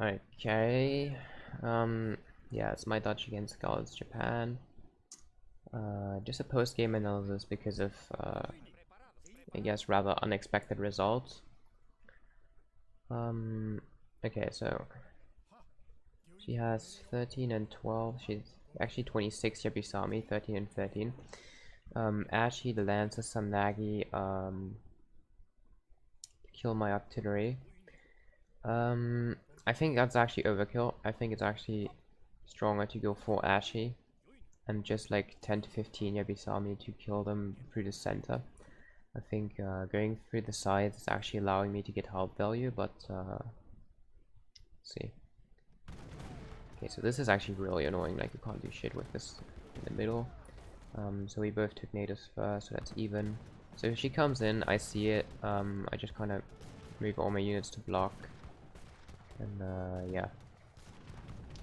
Okay. Yeah, it's my Dutch against Scarlet's Japan. Just a post-game analysis because of, I guess, rather unexpected results. Okay, so she has 13 and 12. She's actually 26 Yabisami, 13 and 13. Ashi, the Lancer, some Nagi, kill my artillery. I think that's actually overkill. I think it's actually stronger to go for Ashi and just like 10 to 15 Yabisami to kill them through the center. I think going through the sides is actually allowing me to get health value, but let's see. Okay, so this is actually really annoying, like you can't do shit with this in the middle. So we both took natives first, so that's even. So if she comes in, I see it, I just kind of move all my units to block. And yeah.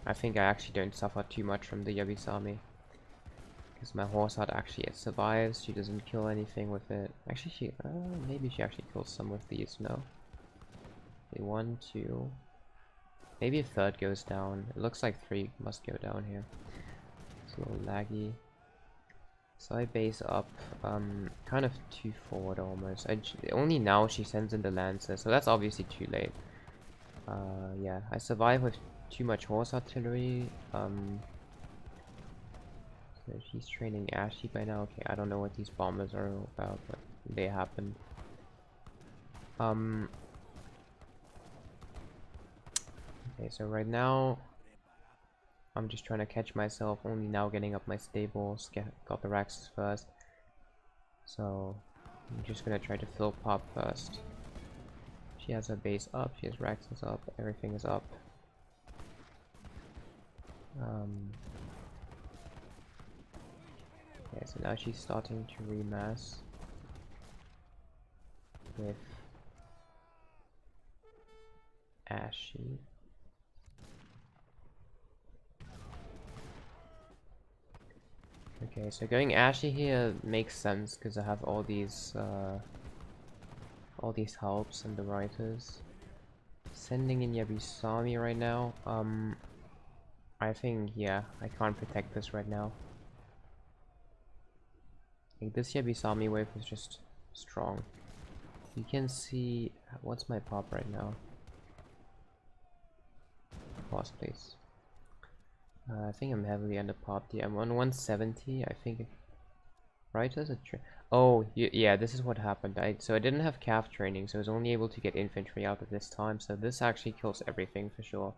I think I actually don't suffer too much from the Yabisami. Because my horse art actually survives, she doesn't kill anything with it. Actually, maybe she actually kills some with these, no? Okay, 1, 2... Maybe a third goes down. It looks like 3 must go down here. It's a little laggy. So I base up, kind of too forward almost. Only now she sends in the Lancer, so that's obviously too late. Yeah, I survive with too much horse artillery. So she's training Ashi by now. Okay, I don't know what these bombers are about, but they happen. Okay, so right now I'm just trying to catch myself, only now getting up my stables, got the Raxes first. So I'm just gonna try to fill pop first. She has her base up, she has Raxes up, everything is up. Okay, so now she's starting to remass with Ashi. Okay, so going Ashi here makes sense because I have all these helps and the writers. Sending in Yabisami right now. I think, yeah, I can't protect this right now. Like, this Yabisami wave is just strong. You can see, what's my pop right now? Pause, please. I think I'm heavily under popped. Yeah, I'm on 170. I think. Writers are oh, yeah, this is what happened. So I didn't have calf training, so I was only able to get infantry out at this time. So this actually kills everything for sure.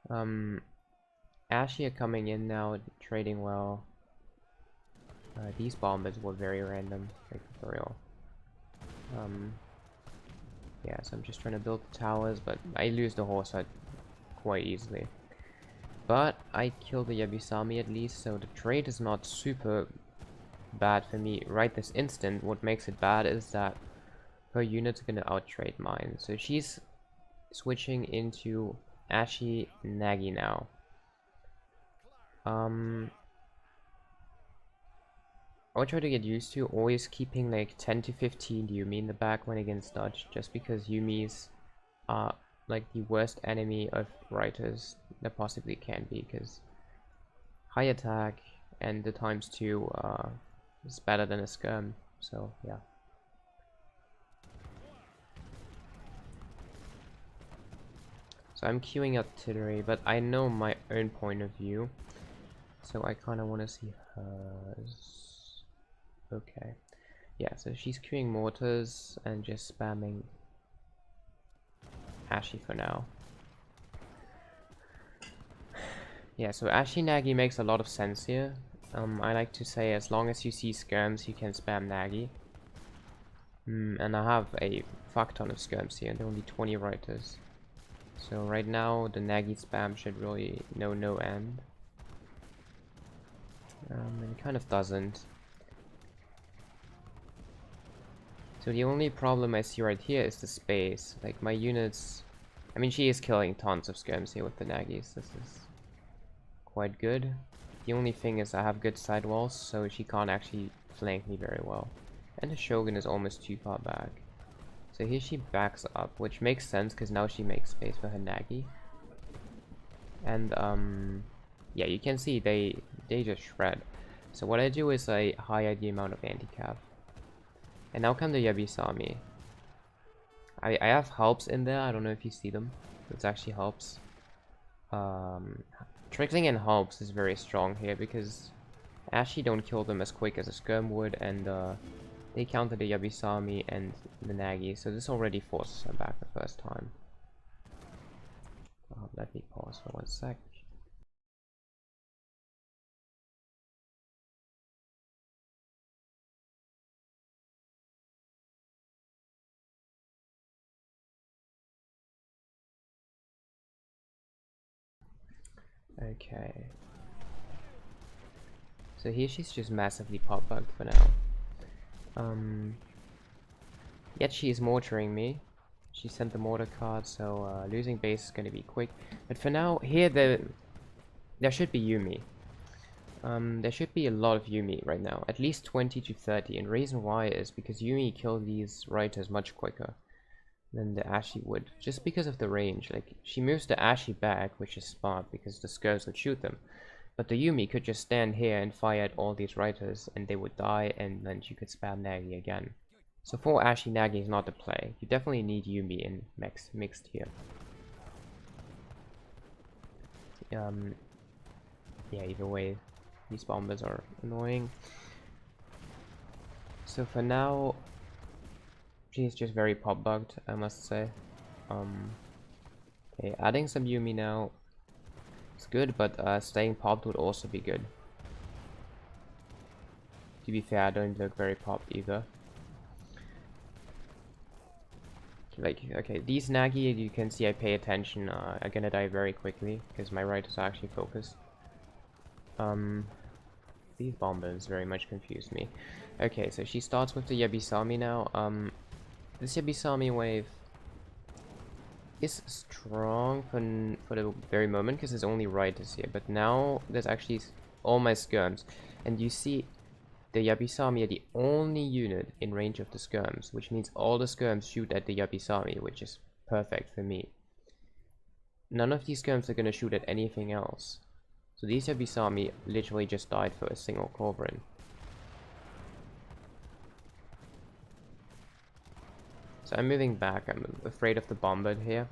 Ashi are coming in now, trading well. These bombers were very random, like for real. Yeah, so I'm just trying to build the towers, but I lose the horse quite easily. But I killed the Yabisami at least, so the trade is not super bad for me right this instant. What makes it bad is that her units are gonna outtrade mine. So she's switching into Ashi Nagi now. I would try to get used to always keeping like 10 to 15 Yumi in the back when against Dutch, just because Yumis are like the worst enemy of writers there possibly can be, because high attack and the ×2 is better than a skirm, so yeah. So I'm queuing artillery, but I know my own point of view, so I kind of want to see hers. Okay, yeah, so she's queuing mortars and just spamming Ashi for now. Yeah, so Ashi Nagi makes a lot of sense here. I like to say as long as you see skirms, you can spam Nagi. And I have a fuck ton of skirms here, and only 20 writers. So right now, the Nagi spam should really know no end. And it kind of doesn't. So the only problem I see right here is the space. Like my units, I mean, she is killing tons of skirms here with the Nagis. This is quite good. The only thing is I have good side walls, so she can't actually flank me very well. And the Shogun is almost too far back. So here she backs up, which makes sense because now she makes space for her Nagi. And yeah, you can see they just shred. So what I do is I hire the amount of anti-cav. And now come the Yabisami. I have helps in there, I don't know if you see them. It actually helps. Trickling and helps is very strong here because Ashy don't kill them as quick as a Skirm would, and they counter the Yabisami and the Nagi, so this already forces them back the first time. Let me pause for 1 sec. Okay. So here she's just massively pop bugged for now. Yet she is mortaring me. She sent the mortar card, so losing base is going to be quick. But for now, here there should be Yumi. There should be a lot of Yumi right now, at least 20 to 30. And the reason why is because Yumi kill these Reiters much quicker than the Ashy would, just because of the range. Like, she moves the Ashy back, which is smart because the Skirts would shoot them. But the Yumi could just stand here and fire at all these Reiters, and they would die, and then she could spam Nagi again. So for Ashy, Nagi is not the play. You definitely need Yumi in mixed here. Yeah, either way, these bombers are annoying. So for now, she's just very pop bugged, I must say. Okay, adding some Yumi now is good, but staying popped would also be good. To be fair, I don't look very popped either. Like, okay, these Nagi, you can see I pay attention, are gonna die very quickly, because my right is actually focused. These bombers very much confuse me. Okay, so she starts with the Yabisami now. This Yabisami wave is strong for the very moment, because there's only Reiters here, but now there's actually all my skirms, and you see the Yabisami are the only unit in range of the skirms, which means all the skirms shoot at the Yabisami, which is perfect for me. None of these skirms are going to shoot at anything else. So these Yabisami literally just died for a single Corverin. So I'm moving back, I'm afraid of the bombard here.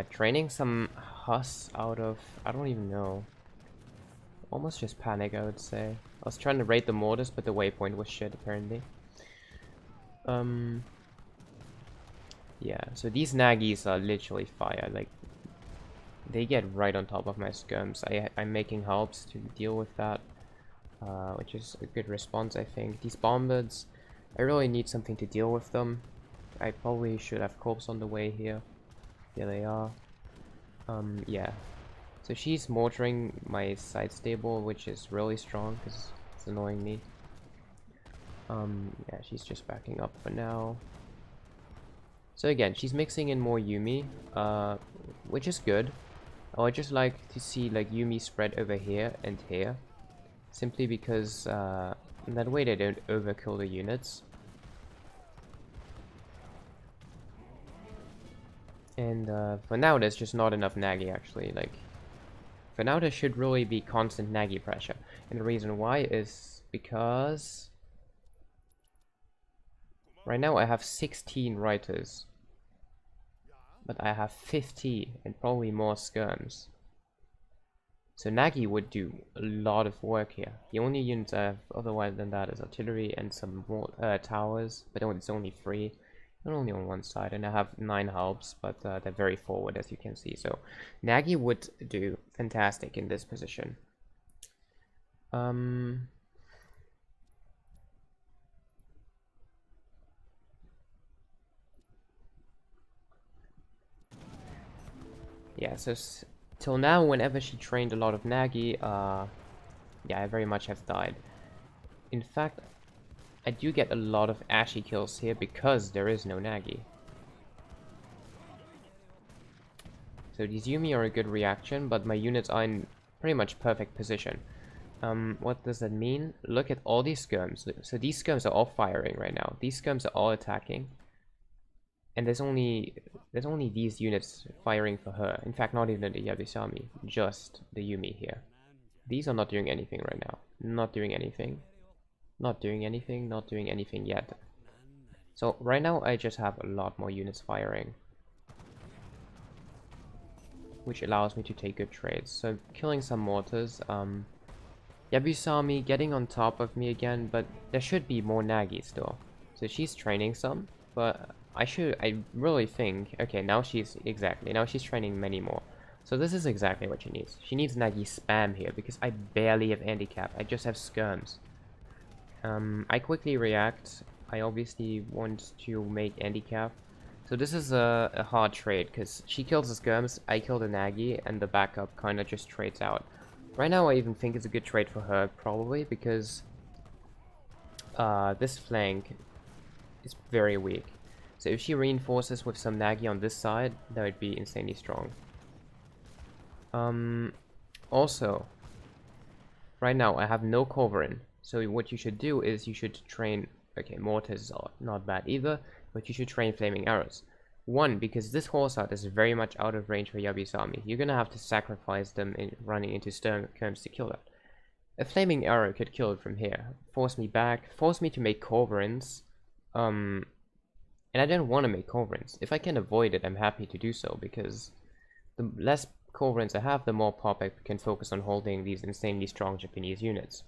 Training some Huss out of, I don't even know. Almost just panic, I would say. I was trying to raid the mortars, but the waypoint was shit, apparently. Yeah, so these Nagis are literally fire. Like, they get right on top of my skirms. I'm making helps to deal with that, which is a good response, I think. These bombards, I really need something to deal with them. I probably should have corpse on the way here. Here they are. Yeah. So she's mortaring my side stable, which is really strong because it's annoying me. Yeah, she's just backing up for now. So again, she's mixing in more Yumi, which is good. I would just like to see like Yumi spread over here and here, simply because that way they don't overkill the units. And for now, there's just not enough Nagi actually. Like, for now, there should really be constant Nagi pressure, and the reason why is because right now I have 16 Reiters, but I have 50 and probably more skirms. So Nagi would do a lot of work here. The only units I have otherwise than that is artillery and some more towers, but it's only 3. And only on one side, and I have 9 helps, but they're very forward, as you can see. So Nagi would do fantastic in this position. Yeah, so till now, whenever she trained a lot of Nagi, yeah, I very much have died. In fact, I do get a lot of Ashy kills here because there is no Nagi. So these Yumi are a good reaction, but my units are in pretty much perfect position. What does that mean? Look at all these skirms. So these skirms are all firing right now. These skirms are all attacking. And there's only these units firing for her. In fact, not even the Yabisami, just the Yumi here. These are not doing anything right now. Not doing anything. Not doing anything. Not doing anything yet. So right now I just have a lot more units firing, which allows me to take good trades. So killing some mortars. Yabusami getting on top of me again, but there should be more Nagi still. So she's training some, but I really think, okay, now she's training many more. So this is exactly what she needs. She needs Nagi spam here, because I barely have handicap. I just have skirms. I quickly react. I obviously want to make handicap. So this is a hard trade, because she kills the skirms, I kill the Nagi, and the backup kind of just trades out. Right now I even think it's a good trade for her, probably, because this flank is very weak. So if she reinforces with some Nagi on this side, that would be insanely strong. Also, right now I have no Culverin, so what you should do is you should train, okay, mortars are not bad either, but you should train flaming arrows. One, because this horse art is very much out of range for Yabusami. You're gonna have to sacrifice them in running into skirms to kill that. A flaming arrow could kill it from here, force me back, force me to make Culverins, and I don't want to make Culverins. If I can avoid it, I'm happy to do so, because the less Culverins I have, the more pop I can focus on holding these insanely strong Japanese units.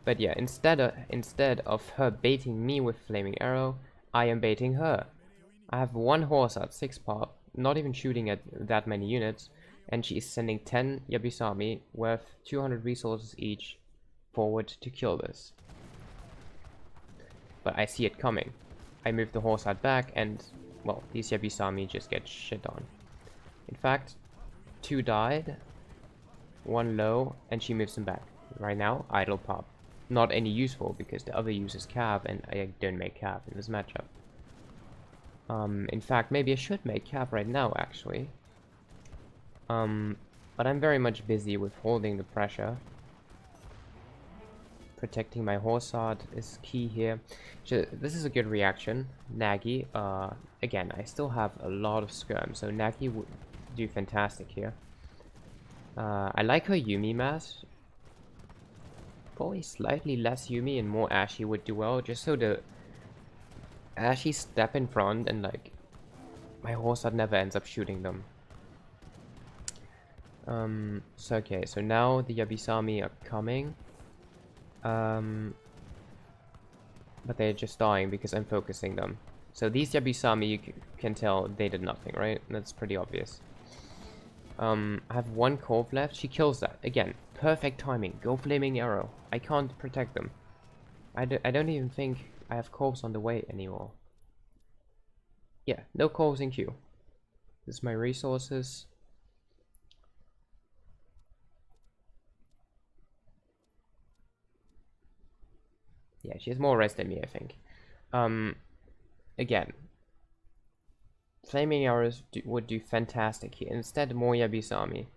But yeah, instead of her baiting me with flaming arrow, I am baiting her. I have one horse at 6 pop, not even shooting at that many units, and she is sending 10 Yabusami worth 200 resources each forward to kill this. But I see it coming. I move the horse out back, and, well, these Yabusami just get shit on. In fact, 2 died, 1 low, and she moves them back. Right now, idle pop. Not any useful, because the other uses cav, and I don't make cav in this matchup. In fact, maybe I should make cav right now, actually. But I'm very much busy with holding the pressure. Protecting my horse art is key here. So this is a good reaction. Nagi, again, I still have a lot of skirm, so Nagi would do fantastic here. I like her Yumi mass. Probably slightly less Yumi and more Ashy would do well, just so the Ashy step in front and like my horse art never ends up shooting them. So okay, so now the Yabusami are coming. But they're just dying because I'm focusing them. So these Yabusami, you can tell they did nothing, right? That's pretty obvious. I have 1 Cove left. She kills that. Again, perfect timing. Go flaming arrow. I can't protect them. I don't even think I have Coves on the way anymore. Yeah, no Coves in queue. This is my resources. Yeah, she has more rest than me, I think. Again, flaming arrows would do fantastic here. Instead, more Yabusami.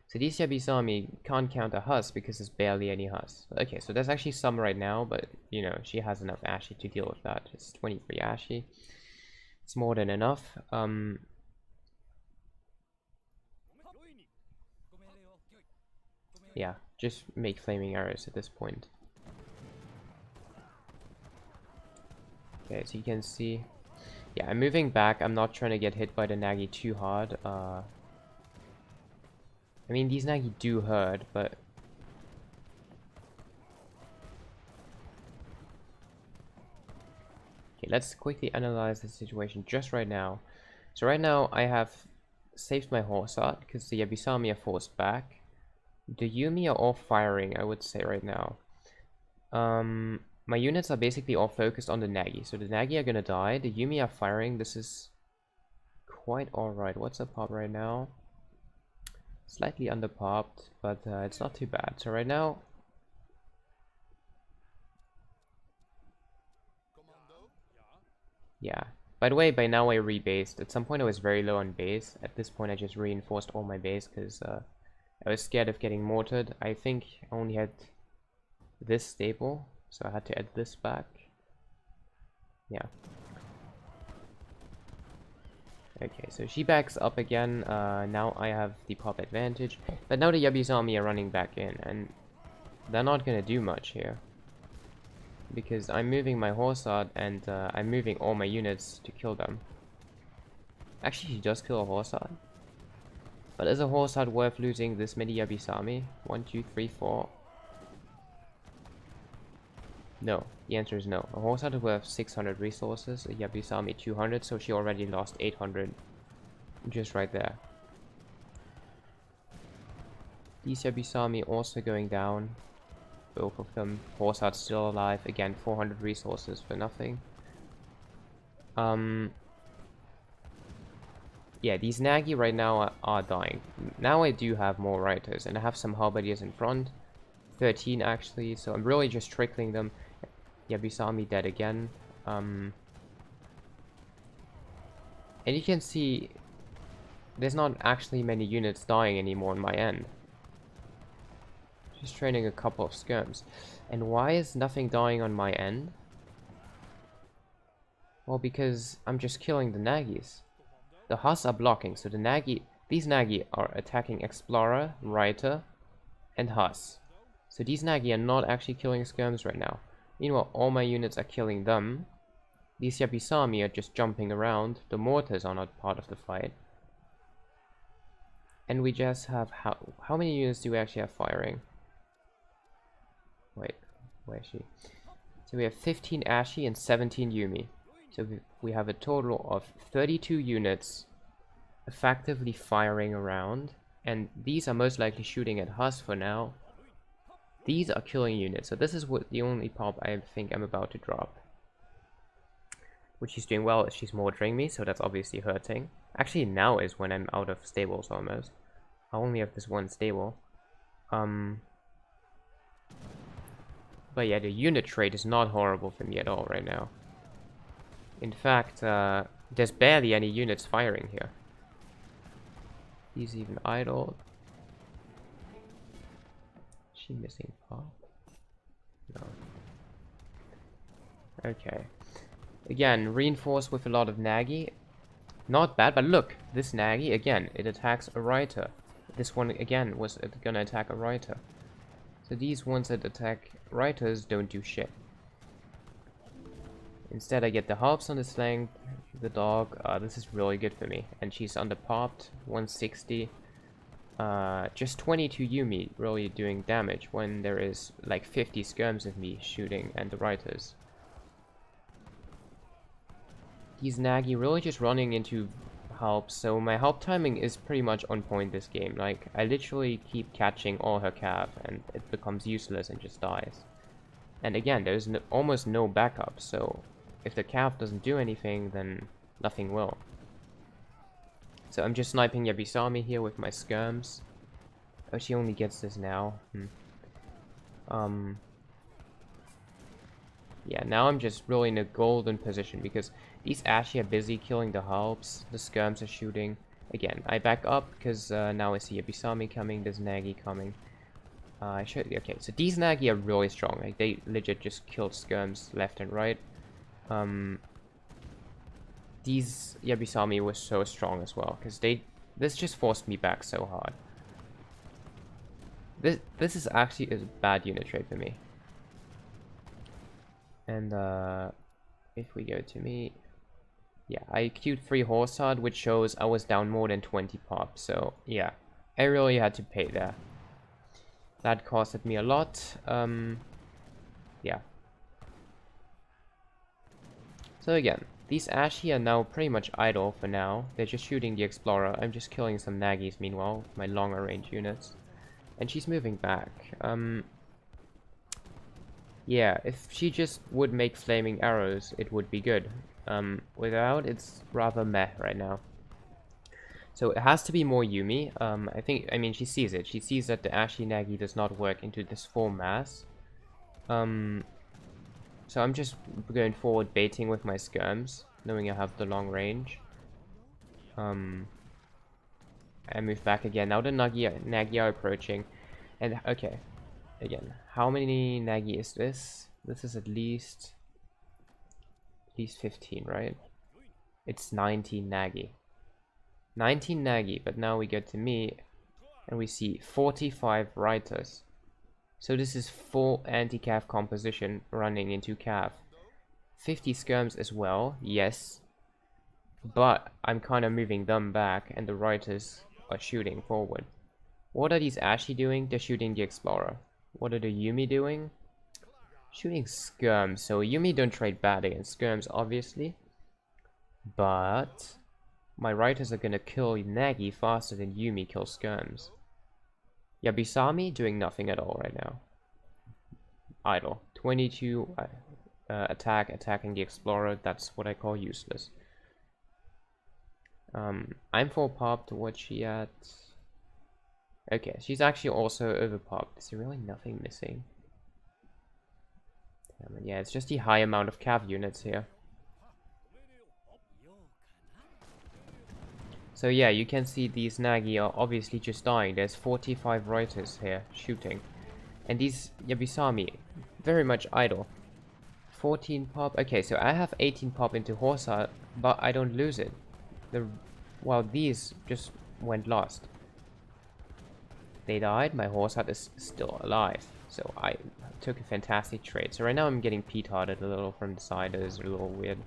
So these Yabusami can't counter Hus because there's barely any Hus. Okay, so there's actually some right now, but, you know, she has enough Ashy to deal with that. It's 23 Ashy. It's more than enough. Yeah, just make flaming arrows at this point. Okay, so you can see, yeah, I'm moving back. I'm not trying to get hit by the Nagi too hard. I mean, these Nagi do hurt, but okay, let's quickly analyze the situation just right now. So right now, I have saved my horse art because the Yabusami are forced back. The Yumi are all firing, I would say right now. My units are basically all focused on the Nagi. So the Nagi are gonna die. The Yumi are firing. This is quite alright. What's the pop right now? Slightly under popped, but it's not too bad. So right now, yeah. By the way, by now I rebased. At some point I was very low on base. At this point I just reinforced all my base because I was scared of getting mortared. I think I only had this stable, so I had to add this back. Yeah. Okay, so she backs up again. Now I have the pop advantage. But now the Yabizami are running back in, and they're not gonna do much here. Because I'm moving my Horsad, and I'm moving all my units to kill them. Actually, she does kill a Horsad. But is a Horsad worth losing this many Yabizami? 1, 2, 3, 4. No, the answer is no. A Horsad is worth 600 resources, a Yabizami 200, so she already lost 800. Just right there. These Yabizami also going down. Both of them. Horsad still alive. Again, 400 resources for nothing. Yeah, these Nagi right now are dying. Now I do have more writers, and I have some halberdiers in front. 13 actually, so I'm really just trickling them. Yabizami dead again. And you can see there's not actually many units dying anymore on my end. Just training a couple of skirms. And why is nothing dying on my end? Well, because I'm just killing the Nagis. The Huss are blocking, so these Nagi are attacking Explorer, Writer, and Huss. So these Nagi are not actually killing skirms right now. Meanwhile, all my units are killing them. These Yabizami are just jumping around. The mortars are not part of the fight. And we just have how many units do we actually have firing? Wait, where is she? So we have 15 Ashi and 17 Yumi. So we have a total of 32 units effectively firing around. And these are most likely shooting at Huss for now. These are killing units. So this is what the only pop I think I'm about to drop. Which she's doing well. She's mortaring me, so that's obviously hurting. Actually, now is when I'm out of stables almost. I only have this one stable. But yeah, the unit trade is not horrible for me at all right now. In fact, there's barely any units firing here. He's even idle. Is she missing pop? No. Okay. Again, reinforced with a lot of Nagi. Not bad, but look, this Nagi, again, it attacks a Writer. This one, again, was gonna attack a Writer. So these ones that attack Writers don't do shit. Instead, I get the Harps on the flank, the dog. This is really good for me. And she's underpopped, 160. Just 22 Yumi really doing damage when there is like 50 skirms of me shooting and the Writers. These Nagi really just running into help, so my help timing is pretty much on point this game. Like, I literally keep catching all her cav and it becomes useless and just dies. And again, there's almost no backup, so if the cav doesn't do anything, then nothing will. So I'm just sniping Yabizami here with my skirms. Oh, she only gets this now. Yeah, now I'm just really in a golden position because these Ashi are busy killing the Halps, the skirms are shooting. Again, I back up because now I see Yabizami coming, there's Nagi coming. Okay, so these Nagi are really strong. Like, they legit just killed skirms left and right. These Yabizami were so strong as well because this just forced me back so hard. This is actually a bad unit trade for me. And if we go to me, yeah, I queued 3 Horsad, which shows I was down more than 20 pop. So yeah, I really had to pay there. That costed me a lot. Yeah. So again, these Ashi are now pretty much idle for now. They're just shooting the Explorer. I'm just killing some Nagis meanwhile with my longer range units. And she's moving back. Yeah, if she just would make flaming arrows, it would be good. Without, it's rather meh right now. So it has to be more Yumi. I mean, she sees it. She sees that the Ashi Nagi does not work into this full mass. So I'm just going forward baiting with my skirms, knowing I have the long range. I move back again. Now the Nagi are approaching. And okay, again, how many Nagi is this? This is at least 15, right? It's 19 Nagi. 19 Nagi, but now we go to me and we see 45 writers. So this is full anti-cav composition running into cav. 50 skirms as well, yes. But I'm kind of moving them back and the writers are shooting forward. What are these Ashy doing? They're shooting the Explorer. What are the Yumi doing? Shooting skirms. So Yumi don't trade bad against skirms, obviously. But my writers are gonna kill Nagi faster than Yumi kills skirms. Yabisami doing nothing at all right now. Idle. 22 attacking the Explorer. That's what I call useless. I'm full popped. What's she at? Okay, she's actually also overpopped. Is there really nothing missing? Yeah, it's just the high amount of cav units here. So yeah, you can see these Nagi are obviously just dying. There's 45 writers here shooting. And these Yabisami, very much idle. 14 pop. Okay, so I have 18 pop into Horsa, but I don't lose it. While these just went lost. They died, my Horsa is still alive. So I took a fantastic trade. So right now I'm getting petarded a little from the side. It is a little weird.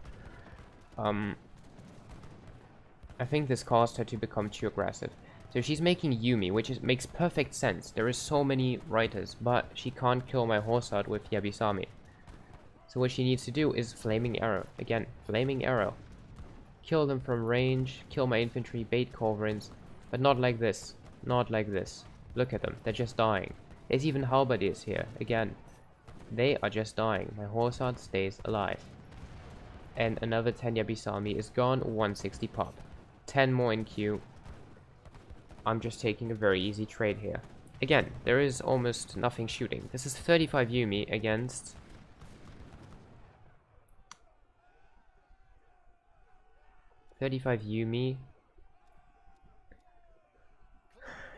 I think this caused her to become too aggressive. So she's making Yumi, which makes perfect sense. There is so many writers, but she can't kill my Horsa with Yabisami. So what she needs to do is Flaming Arrow. Again, Flaming Arrow. Kill them from range, kill my infantry, bait culverins, but not like this. Not like this. Look at them, they're just dying. There's even halberdiers here. Again, they are just dying. My Horsa stays alive. And another 10 Yabisami is gone, 160 pop. 10 more in queue. I'm just taking a very easy trade here. Again, there is almost nothing shooting. This is 35 Yumi against...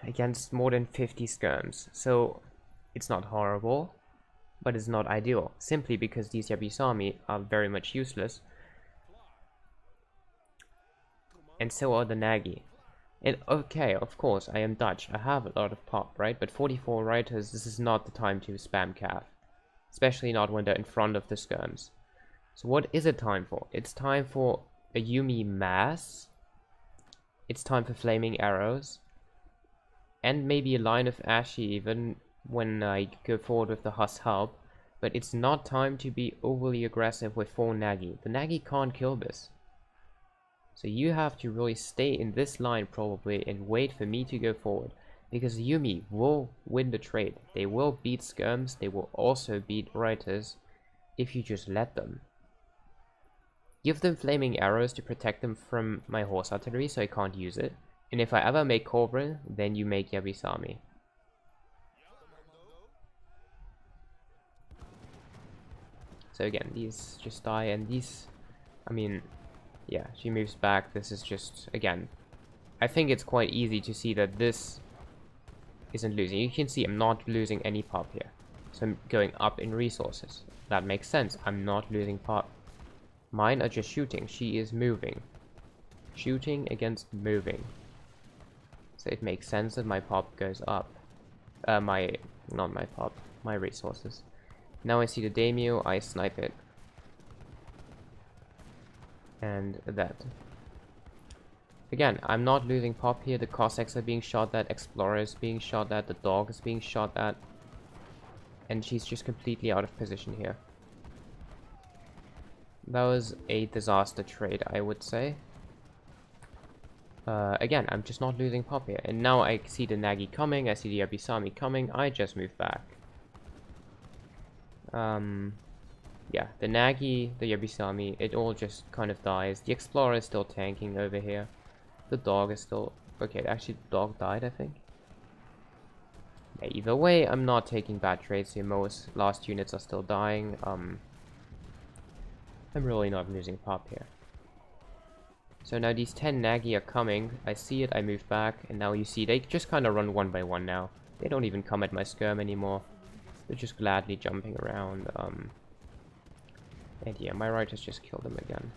against more than 50 skirms. So it's not horrible, but it's not ideal. Simply because these Yabisami are very much useless. And so are the Nagi. And okay, of course, I am Dutch. I have a lot of pop, right? But 44 writers, this is not the time to spam cav. Especially not when they're in front of the skirms. So what is it time for? It's time for a Yumi mass. It's time for flaming arrows. And maybe a line of Ashy even when I go forward with the Huss help. But it's not time to be overly aggressive with 4 Nagi. The Nagi can't kill this. So you have to really stay in this line probably and wait for me to go forward. Because Yumi will win the trade. They will beat skirms. They will also beat writers if you just let them. Give them flaming arrows to protect them from my horse artillery so I can't use it. And if I ever make Cobra, then you make Yabisami. So again, these just die and these... I mean... Yeah, she moves back. This is just, again, I think it's quite easy to see that this isn't losing. You can see I'm not losing any pop here. So I'm going up in resources. That makes sense. I'm not losing pop. Mine are just shooting. She is moving. Shooting against moving. So it makes sense that my pop goes up. Not my pop. My resources. Now I see the daimyo. I snipe it. And that. Again, I'm not losing pop here. The Cossacks are being shot at, Explorer is being shot at, the dog is being shot at. And she's just completely out of position here. That was a disaster trade, I would say. Again, I'm just not losing pop here. And now I see the Nagi coming, I see the Yabisami coming, I just move back. Yeah, the Nagi, the Yabisami, it all just kind of dies. The Explorer is still tanking over here. The dog is still... Okay, actually the dog died, I think. Yeah, either way, I'm not taking bad trades here. Most last units are still dying. I'm really not losing pop here. So now these 10 Nagi are coming. I see it, I move back, and now you see they just kind of run one by one now. They don't even come at my skirm anymore. They're just gladly jumping around. And yeah, my writers just killed them again.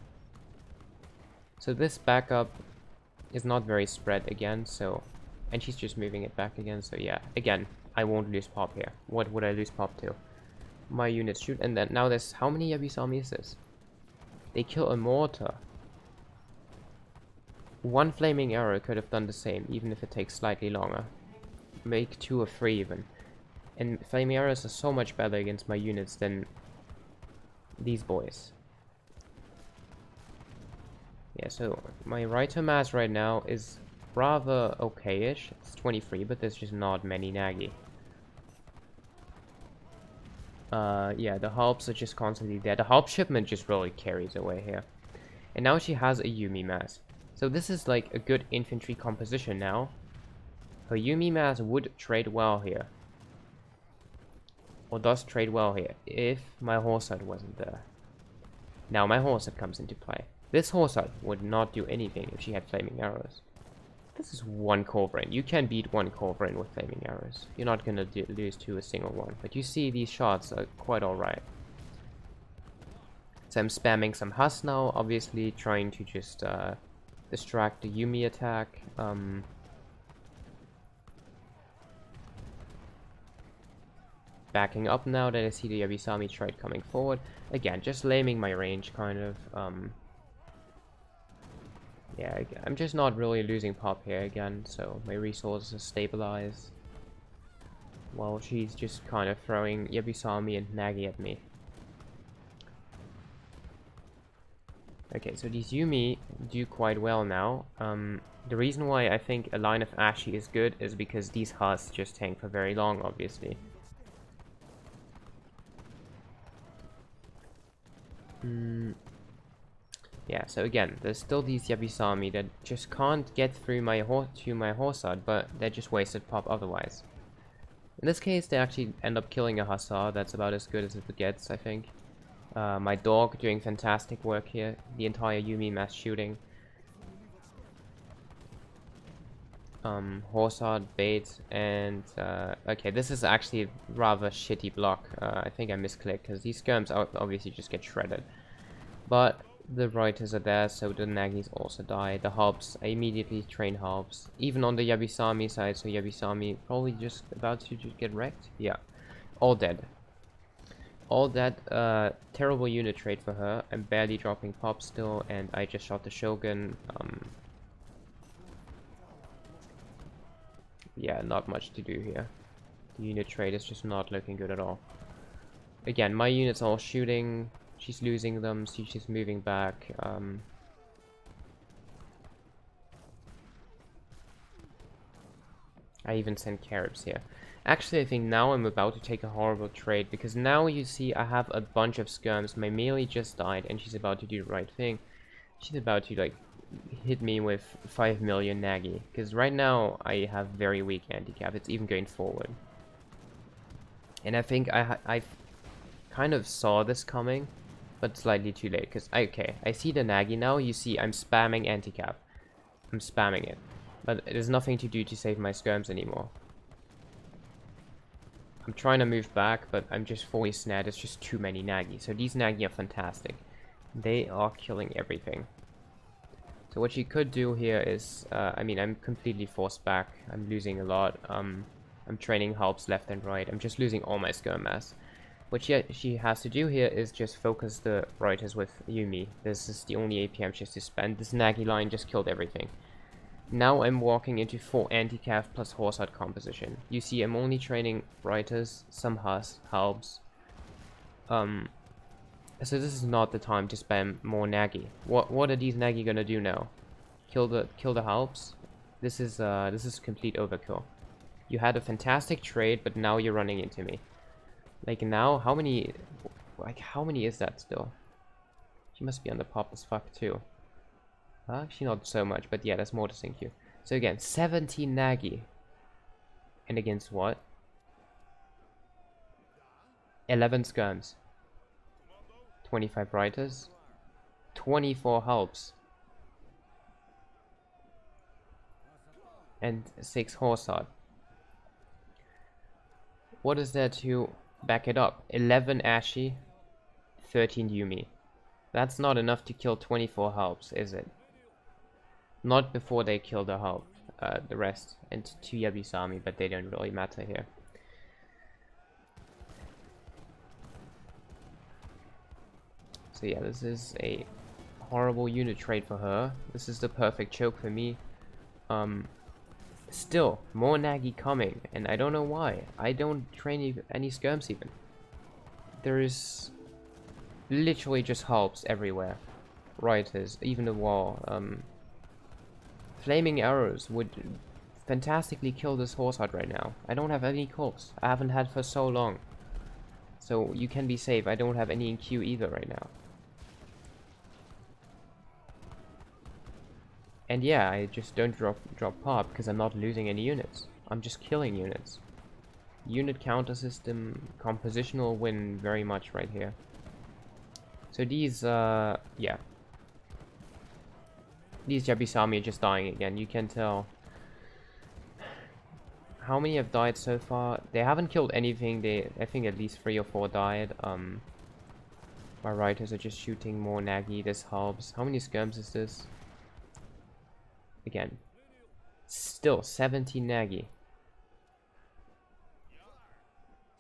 So this backup is not very spread again, so... And she's just moving it back again, so yeah. Again, I won't lose pop here. What would I lose pop to? My units shoot, and then now there's... How many Yabusami is this? They kill a mortar. One flaming arrow could have done the same, even if it takes slightly longer. Make 2 or 3 even. And flaming arrows are so much better against my units than these boys. Yeah, so my writer mass right now is rather okay-ish. It's 23, but there's just not many Nagi. Yeah, the Hulps are just constantly there. The Hulp shipment just really carries away here. And now she has a Yumi mass. So this is like a good infantry composition now. Her Yumi mass would trade well here. Or does trade well here, if my Horsad wasn't there. Now my Horsad comes into play. This Horsad would not do anything if she had flaming arrows. This is 1 Corbrain. You can beat 1 Corbrain with flaming arrows. You're not gonna lose to a single one. But you see, these shots are quite alright. So I'm spamming some Huss now, obviously trying to just distract the Yumi attack. Backing up now that I see the Yabusami trade coming forward. Again, just laming my range, kind of. Yeah, I'm just not really losing pop here again, so my resources are stabilized. While she's just kind of throwing Yabusami and Nagi at me. Okay, so these Yumi do quite well now. The reason why I think a line of Ashi is good is because these Huss just tank for very long, obviously. Yeah, so again, there's still these Yabusami that just can't get through my Horsad, but they're just wasted pop otherwise. In this case, they actually end up killing a Hussar. That's about as good as it gets, I think. My dog doing fantastic work here. The entire Yumi mass shooting. Horsad, bait, and okay, this is actually a rather shitty block. I think I misclicked because these skirms obviously just get shredded. But the writers are there, so the Nagis also die. The Hulps, I immediately train Hulps. Even on the Yabusami side, so Yabusami probably just about to just get wrecked. Yeah, all dead. All dead. Terrible unit trade for her. I'm barely dropping pop still, and I just shot the Shogun. Yeah, not much to do here. The unit trade is just not looking good at all. Again, my units are all shooting. She's losing them, so she's moving back. I even sent Caribs here. Actually, I think now I'm about to take a horrible trade, because now you see I have a bunch of skirms. My melee just died, and she's about to do the right thing. She's about to, like, hit me with 5 million Nagi, because right now I have very weak handicap. It's even going forward. And I think I kind of saw this coming, but slightly too late, because I see the Nagi now. You see I'm spamming anti-cap. I'm spamming it, but there's nothing to do to save my skirms anymore. I'm trying to move back, but I'm just fully snared. It's just too many Nagi. So these Nagi are fantastic. They are killing everything. So what you could do here is, I mean, I'm completely forced back. I'm losing a lot. I'm training Hulps left and right. I'm just losing all my skirm mass. What she has to do here is just focus the writers with Yumi. This is the only APM she has to spend. This Nagi line just killed everything. Now I'm walking into 4 anti-cav plus Horsad composition. You see I'm only training writers, some Hulps. So this is not the time to spam more Nagi. What are these Nagi gonna do now? Kill the Hulps? This is complete overkill. You had a fantastic trade, but now you're running into me. Like now, how many is that still? She must be under pop as fuck too. Actually not so much, but yeah, that's more to sink you. So again, 17 Nagi. And against what? 11 skirms. 25 writers. 24 Hulps. And 6 Horsad. What is there to back it up? 11 Ashi, 13 Yumi. That's not enough to kill 24 Hulps, is it? Not before they kill the rest, and 2 Yabusami, but they don't really matter here. So yeah, this is a horrible unit trade for her. This is the perfect choke for me. Still, more Nagi coming, and I don't know why. I don't train any skirms even. There is literally just hulks everywhere. Reiters, even the wall. Flaming arrows would fantastically kill this horse hut right now. I don't have any calls. I haven't had for so long. So you can be safe. I don't have any in queue either right now. And yeah, I just don't drop pop because I'm not losing any units. I'm just killing units. Unit counter system, compositional win very much right here. So these, yeah. These Jabisami are just dying again, you can tell. How many have died so far? They haven't killed anything, I think at least 3 or 4 died. My writers are just shooting more Nagi, this helps. How many skirms is this? Again. Still, 17 Nagi.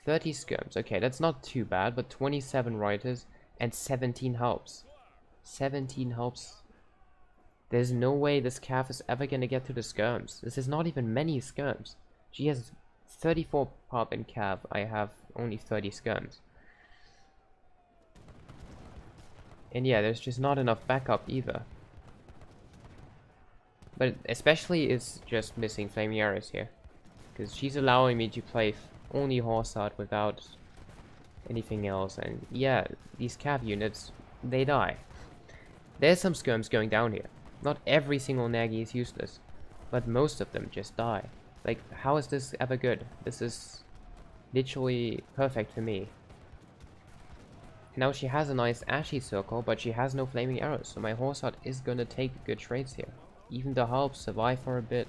30 skirms, okay, that's not too bad, but 27 writers and 17 helps. 17 helps. There's no way this calf is ever gonna get to the skirms. This is not even many skirms. She has 34 pop and calf. I have only 30 skirms. And yeah, there's just not enough backup either. But especially it's just missing flaming arrows here. Because she's allowing me to play only horse art without anything else. And yeah, these calf units, they die. There's some skirms going down here. Not every single Nagi is useless, but most of them just die. Like, how is this ever good? This is literally perfect for me. Now she has a nice ashy circle, but she has no flaming arrows, so my horse hut is gonna take good trades here. Even the helps survive for a bit.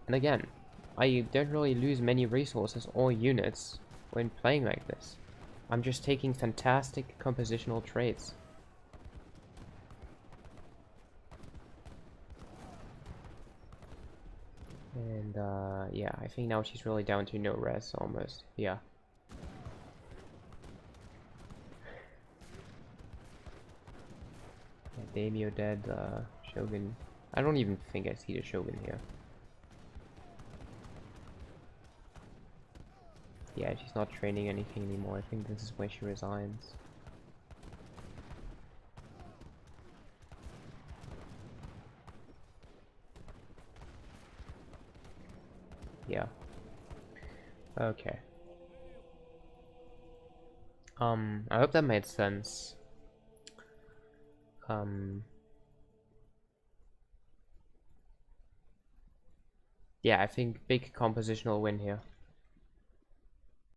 And again, I don't really lose many resources or units when playing like this. I'm just taking fantastic compositional trades. And yeah, I think now she's really down to no res almost. Yeah. Yeah, Daimyo dead, Shogun. I don't even think I see the Shogun here. Yeah, she's not training anything anymore. I think this is where she resigns. Yeah. Okay. I hope that made sense. Yeah, I think big compositional win here.